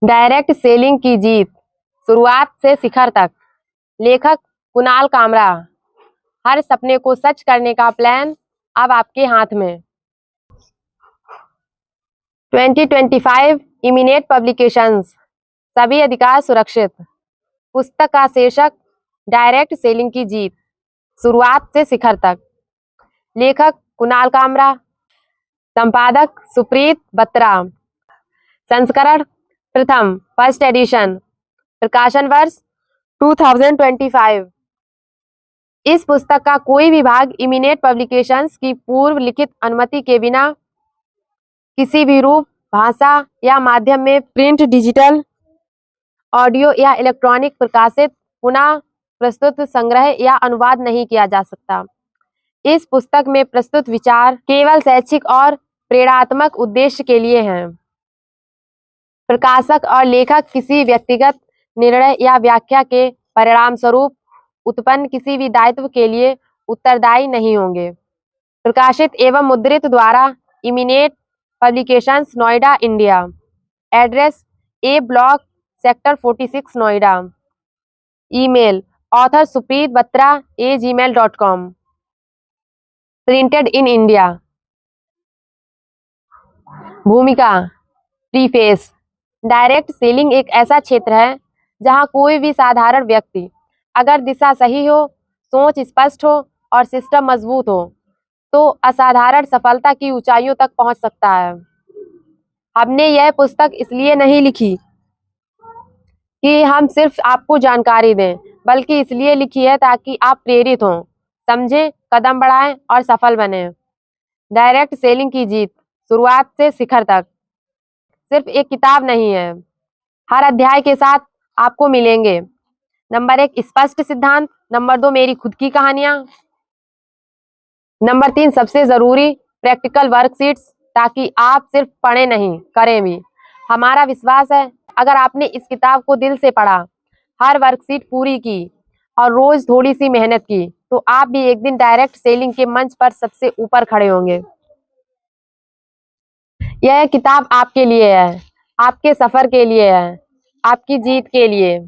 Direct selling की जीत, शुरुआत से शिखर तक। लेखक कुणाल कामरा। हर सपने को सच करने का प्लान अब आपके हाथ में। 2025 इमिनेट पब्लिकेशंस, सभी अधिकार सुरक्षित। पुस्तक का शीर्षक डायरेक्ट सेलिंग की जीत, शुरुआत से शिखर तक। लेखक कुणाल कामरा। संपादक सुप्रीत बत्रा। संस्करण प्रथम, फर्स्ट एडिशन। प्रकाशन वर्ष 2025। इस पुस्तक का कोई भी भाग इमिनेट पब्लिकेशंस की पूर्व लिखित अनुमति के बिना किसी भी रूप, भाषा या माध्यम में प्रिंट, डिजिटल, ऑडियो या इलेक्ट्रॉनिक प्रकाशित, पुनः प्रस्तुत, संग्रह या अनुवाद नहीं किया जा सकता। इस पुस्तक में प्रस्तुत विचार केवल शैक्षिक और प्रेरणात्मक उद्देश्य के लिए हैं। प्रकाशक और लेखक किसी व्यक्तिगत निर्णय या व्याख्या के परिणाम स्वरूप उत्पन्न किसी भी दायित्व के लिए उत्तरदायी नहीं होंगे। प्रकाशित एवं मुद्रित द्वारा Eminent publications, Noida, India. Address A block, sector 46, Noida. Email author Supreet Batra @gmail.com। Printed in India. भूमिका। प्रीफेस। डायरेक्ट सेलिंग एक ऐसा क्षेत्र है जहां कोई भी साधारण व्यक्ति, अगर दिशा सही हो, सोच स्पष्ट हो और सिस्टम मजबूत हो, तो असाधारण सफलता की ऊंचाइयों तक पहुंच सकता है। हमने यह पुस्तक इसलिए नहीं लिखी कि हम सिर्फ आपको जानकारी दें, बल्कि इसलिए लिखी है ताकि आप प्रेरित हों, समझें, कदम बढ़ाएं और सफल बने। डायरेक्ट सेलिंग की जीत, शुरुआत से शिखर तक सिर्फ एक किताब नहीं है। हर अध्याय के साथ आपको मिलेंगे नंबर 1 स्पष्ट सिद्धांत, नंबर 2 मेरी खुद की कहानियां, नंबर 3 सबसे जरूरी प्रैक्टिकल वर्कशीट्स, ताकि आप सिर्फ पढ़े नहीं, करें भी। हमारा विश्वास है अगर आपने इस किताब को दिल से पढ़ा, हर वर्कशीट पूरी की और रोज थोड़ी सी मेहनत की, तो आप भी एक दिन डायरेक्ट सेलिंग के मंच पर सबसे ऊपर खड़े होंगे। यह किताब आपके लिए है, आपके सफर के लिए है, आपकी जीत के लिए।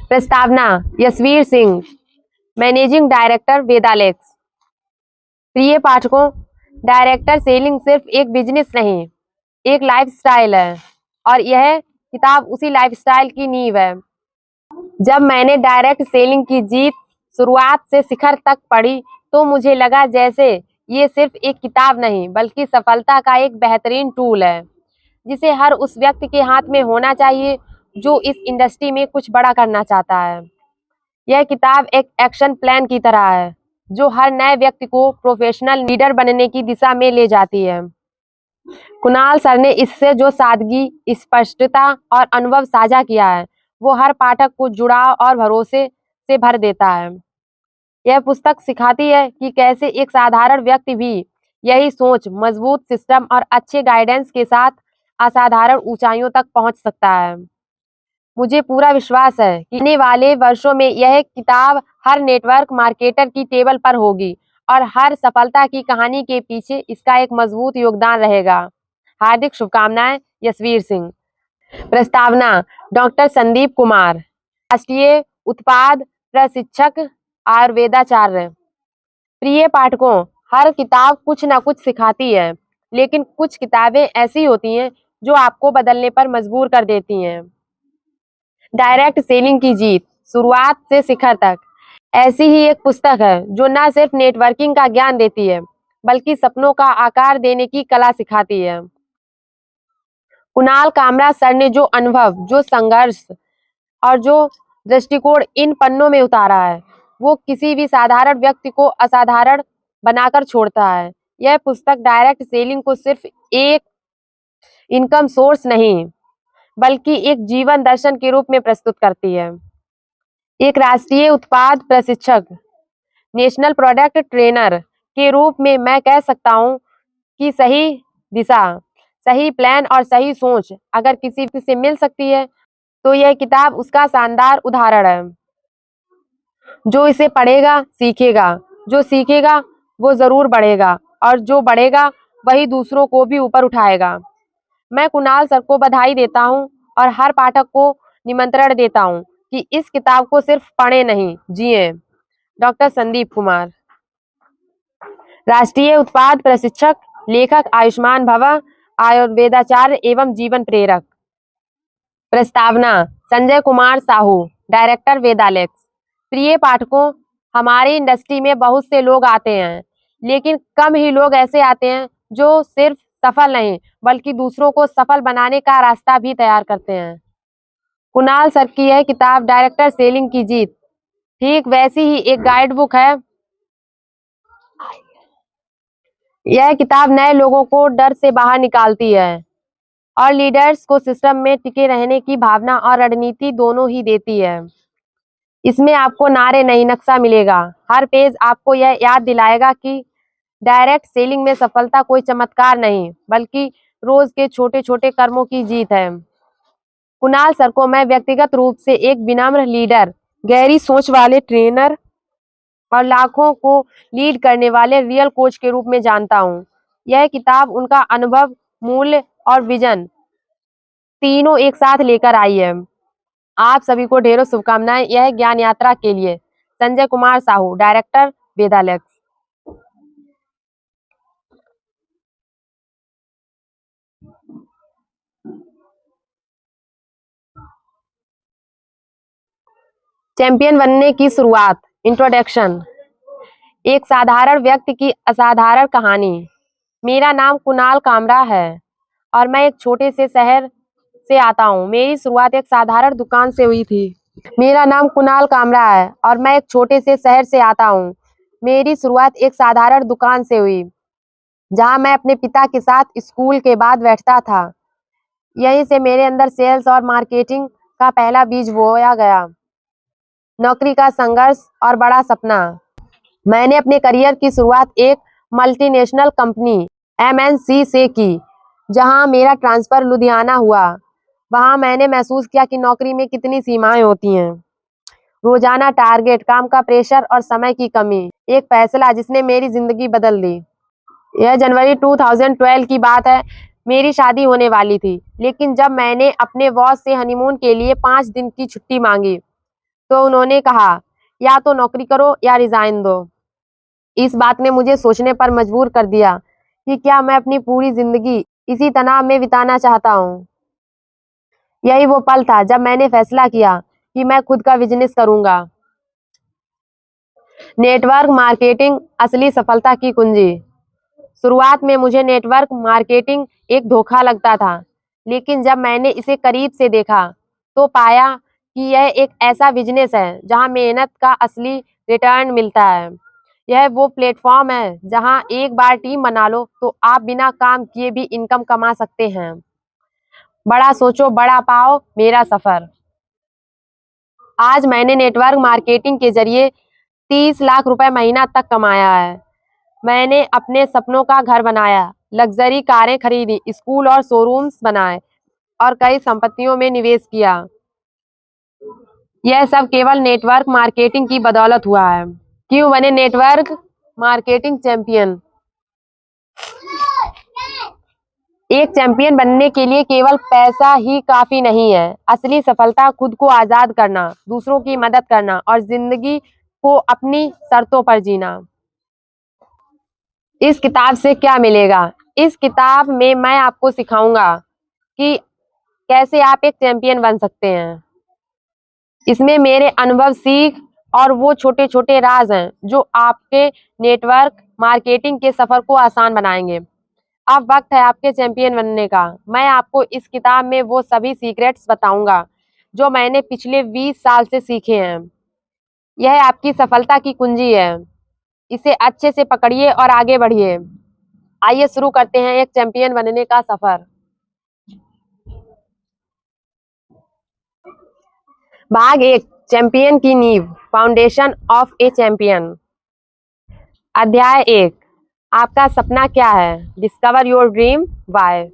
प्रस्तावना यशवीर सिंह, मैनेजिंग डायरेक्टर, वेदालेक्स। प्रिय पाठकों, डायरेक्टर सेलिंग सिर्फ एक बिजनेस नहीं, एक लाइफस्टाइल है, और यह किताब उसी लाइफस्टाइल की नींव है। जब मैंने डायरेक्ट सेलिंग की जीत, शुरुआत से शिखर तक पढ़ी, तो मुझे लगा जैसे ये सिर्फ एक किताब नहीं, बल्कि सफलता का एक बेहतरीन टूल है, जिसे हर उस व्यक्ति के हाथ में होना चाहिए जो इस इंडस्ट्री में कुछ बड़ा करना चाहता है। यह किताब एक एक्शन प्लान की तरह है, जो हर नए व्यक्ति को प्रोफेशनल लीडर बनने की दिशा में ले जाती है। कुणाल सर ने इससे जो सादगी, स्पष्टता और अनुभव साझा किया है, वो हर पाठक को जुड़ाव और भरोसे से भर देता है। यह पुस्तक सिखाती है कि कैसे एक साधारण व्यक्ति भी यही सोच, मजबूत सिस्टम और अच्छे गाइडेंस के साथ असाधारण ऊंचाइयों तक पहुंच सकता है। मुझे पूरा विश्वास है कि आने वाले वर्षों में यह किताब हर नेटवर्क मार्केटर की टेबल पर होगी और हर सफलता की कहानी के पीछे इसका एक मजबूत योगदान रहेगा। हार्दिक शुभकामनाएं, यशवीर सिंह। प्रस्तावना डॉक्टर संदीप कुमार, राष्ट्रीय उत्पाद प्रशिक्षक, आयुर्वेदाचार्य। प्रिय पाठकों, हर किताब कुछ ना कुछ सिखाती है, लेकिन कुछ किताबें ऐसी होती हैं जो आपको बदलने पर मजबूर कर देती हैं। डायरेक्ट सेलिंग की जीत, शुरुआत से शिखर तक, ऐसी ही एक पुस्तक है जो न सिर्फ नेटवर्किंग का ज्ञान देती है, बल्कि सपनों का आकार देने की कला सिखाती है। कुणाल कामरा सर ने जो अनुभव, जो संघर्ष और जो दृष्टिकोण इन पन्नों में उतारा है, वो किसी भी साधारण व्यक्ति को असाधारण बनाकर छोड़ता है। यह पुस्तक डायरेक्ट सेलिंग को सिर्फ एक इनकम सोर्स नहीं, बल्कि एक जीवन दर्शन के रूप में प्रस्तुत करती है। एक राष्ट्रीय उत्पाद प्रशिक्षक, नेशनल प्रोडक्ट ट्रेनर के रूप में मैं कह सकता हूँ कि सही दिशा, सही प्लान और सही सोच अगर किसी से मिल सकती है, तो यह किताब उसका शानदार उदाहरण है। जो इसे पढ़ेगा सीखेगा, जो सीखेगा वो जरूर बढ़ेगा, और जो बढ़ेगा वही दूसरों को भी ऊपर उठाएगा। मैं कुणाल सर को बधाई देता हूँ और हर पाठक को निमंत्रण देता हूँ कि इस किताब को सिर्फ पढ़े नहीं, जिए। डॉक्टर संदीप कुमार, राष्ट्रीय उत्पाद प्रशिक्षक, लेखक आयुष्मान भव, आयुर्वेदाचार्य एवं जीवन प्रेरक। प्रस्तावना संजय कुमार साहू, डायरेक्टर वेदालेक्स। प्रिय पाठकों, हमारी इंडस्ट्री में बहुत से लोग आते हैं, लेकिन कम ही लोग ऐसे आते हैं जो सिर्फ सफल नहीं बल्कि दूसरों को सफल बनाने का रास्ता भी तैयार करते हैं। कुणाल सर की यह किताब डायरेक्टर सेलिंग की जीत ठीक वैसी ही एक गाइड बुक है। यह किताब नए लोगों को डर से बाहर निकालती है और लीडर्स को सिस्टम में टिके रहने की भावना और रणनीति दोनों ही देती है। इसमें आपको नारे नहीं, नक्शा मिलेगा। हर पेज आपको यह याद दिलाएगा कि डायरेक्ट सेलिंग में सफलता कोई चमत्कार नहीं बल्कि रोज के छोटे छोटे कर्मों की जीत है। कुणाल सर को मैं व्यक्तिगत रूप से एक विनम्र लीडर, गहरी सोच वाले ट्रेनर और लाखों को लीड करने वाले रियल कोच के रूप में जानता हूँ। यह किताब उनका अनुभव, मूल्य और विजन तीनों एक साथ लेकर आई है। आप सभी को ढेरों शुभकामनाएं यह ज्ञान यात्रा के लिए। संजय कुमार साहू, डायरेक्टर वेदालेक्स। चैंपियन बनने की शुरुआत। इंट्रोडक्शन। एक साधारण व्यक्ति की असाधारण कहानी। मेरा नाम कुणाल कामरा है और मैं एक छोटे से शहर से आता हूँ। मेरी शुरुआत एक साधारण दुकान से हुई थी। मेरा नाम कुणाल कामरा है और मैं एक छोटे से शहर से आता हूँ। मेरी शुरुआत एक साधारण दुकान से हुई, जहाँ मैं अपने पिता के साथ स्कूल के बाद बैठता था। यहीं से मेरे अंदर सेल्स और मार्केटिंग का पहला बीज बोया गया। नौकरी का संघर्ष और बड़ा सपना। मैंने अपने करियर की शुरुआत एक मल्टीनेशनल कंपनी MNC से की, जहां मेरा ट्रांसफर लुधियाना हुआ। वहां मैंने महसूस किया कि नौकरी में कितनी सीमाएं होती हैं। रोजाना टारगेट, काम का प्रेशर और समय की कमी। एक फैसला जिसने मेरी जिंदगी बदल दी। यह जनवरी 2012 की बात है। मेरी शादी होने वाली थी, लेकिन जब मैंने अपने बॉस से हनीमून के लिए 5 दिन की छुट्टी मांगी, तो उन्होंने कहा, या तो नौकरी करो या रिजाइन दो। इस बात ने मुझे सोचने पर मजबूर कर दिया कि क्या मैं अपनी पूरी जिंदगी इसी तनाव में बिताना चाहता हूँ। यही वो पल था जब मैंने फैसला किया कि मैं खुद का बिजनेस करूंगा। नेटवर्क मार्केटिंग असली सफलता की कुंजी। शुरुआत में मुझे नेटवर्क मार्केटिंग एक धोखा लगता था, लेकिन जब मैंने इसे करीब से देखा तो पाया कि यह एक ऐसा बिजनेस है जहां मेहनत का असली रिटर्न मिलता है। यह वो प्लेटफॉर्म है जहां एक बार टीम बना लो तो आप बिना काम किए भी इनकम कमा सकते हैं। बड़ा सोचो, बड़ा पाओ, मेरा सफर। आज मैंने नेटवर्क मार्केटिंग के जरिए 30 लाख रुपए महीना तक कमाया है। मैंने अपने सपनों का घर बनाया, लग्जरी कारें खरीदी, स्कूल और शोरूम्स बनाए और कई संपत्तियों में निवेश किया। यह सब केवल नेटवर्क मार्केटिंग की बदौलत हुआ है। क्यों बने नेटवर्क मार्केटिंग चैंपियन? एक चैंपियन बनने के लिए केवल पैसा ही काफी नहीं है। असली सफलता खुद को आजाद करना, दूसरों की मदद करना और जिंदगी को अपनी शर्तों पर जीना। इस किताब से क्या मिलेगा? इस किताब में मैं आपको सिखाऊंगा कि कैसे आप एक चैंपियन बन सकते हैं। इसमें मेरे अनुभव, सीख और वो छोटे छोटे राज हैं जो आपके नेटवर्क मार्केटिंग के सफर को आसान बनाएंगे। अब वक्त है आपके चैंपियन बनने का। मैं आपको इस किताब में वो सभी सीक्रेट्स बताऊंगा जो मैंने पिछले 20 साल से सीखे हैं। यह आपकी सफलता की कुंजी है। इसे अच्छे से पकड़िए और आगे बढ़िए। आइए शुरू करते हैं एक चैंपियन बनने का सफर। भाग 1, चैंपियन की नींव, फाउंडेशन ऑफ ए चैंपियन। अध्याय 1, आपका सपना क्या है? Discover your dream why.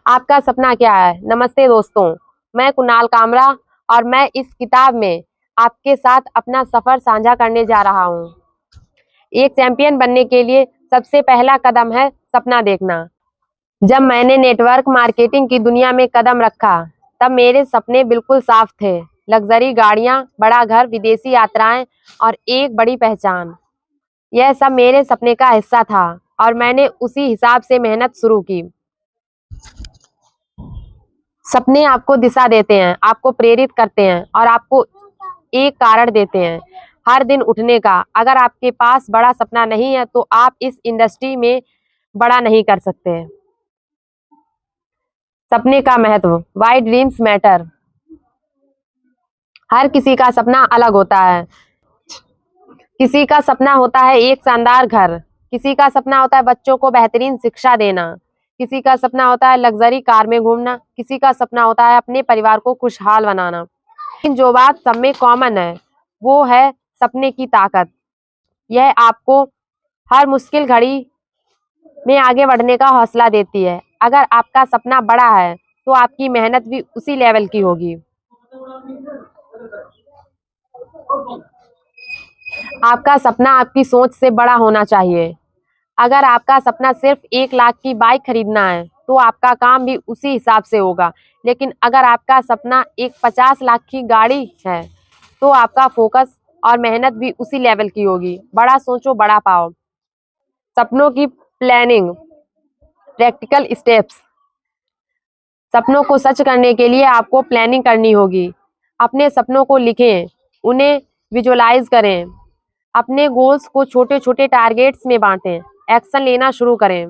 आपका सपना क्या है? नमस्ते दोस्तों, मैं कुणाल कामरा और मैं इस किताब में आपके साथ अपना सफर साझा करने जा रहा हूँ। एक चैंपियन बनने के लिए सबसे पहला कदम है सपना देखना। जब मैंने नेटवर्क मार्केटिंग की दुनिया में कदम रखा, तब मेरे सपने बिल्कुल साफ थे, लग्जरी गाड़ियां, बड़ा घर, विदेशी यात्राएं और एक बड़ी पहचान। यह सब मेरे सपने का हिस्सा था और मैंने उसी हिसाब से मेहनत शुरू की। सपने आपको दिशा देते हैं, आपको प्रेरित करते हैं और आपको एक कारण देते हैं हर दिन उठने का। अगर आपके पास बड़ा सपना नहीं है तो आप इस इंडस्ट्री में बड़ा नहीं कर सकते। सपने का महत्व, व्हाई ड्रीम्स मैटर। हर किसी का सपना अलग होता है। किसी का सपना होता है एक शानदार घर, किसी का सपना होता है बच्चों को बेहतरीन शिक्षा देना, किसी का सपना होता है लग्जरी कार में घूमना, किसी का सपना होता है अपने परिवार को खुशहाल बनाना। लेकिन जो बात सब में कॉमन है वो है सपने की ताकत। यह आपको हर मुश्किल घड़ी में आगे बढ़ने का हौसला देती है। अगर आपका सपना बड़ा है तो आपकी मेहनत भी उसी लेवल की होगी। आपका सपना आपकी सोच से बड़ा होना चाहिए। अगर आपका सपना सिर्फ 1 लाख की बाइक खरीदना है तो आपका काम भी उसी हिसाब से होगा। लेकिन अगर आपका सपना एक 50 लाख की गाड़ी है तो आपका फोकस और मेहनत भी उसी लेवल की होगी। बड़ा सोचो, बड़ा पाओ। सपनों की प्लानिंग, प्रैक्टिकल स्टेप्स। सपनों को सच करने के लिए आपको प्लानिंग करनी होगी। अपने सपनों को लिखें, उन्हें विजुअलाइज करें, अपने गोल्स को छोटे छोटे टारगेट्स में बांटें, एक्शन लेना शुरू करें।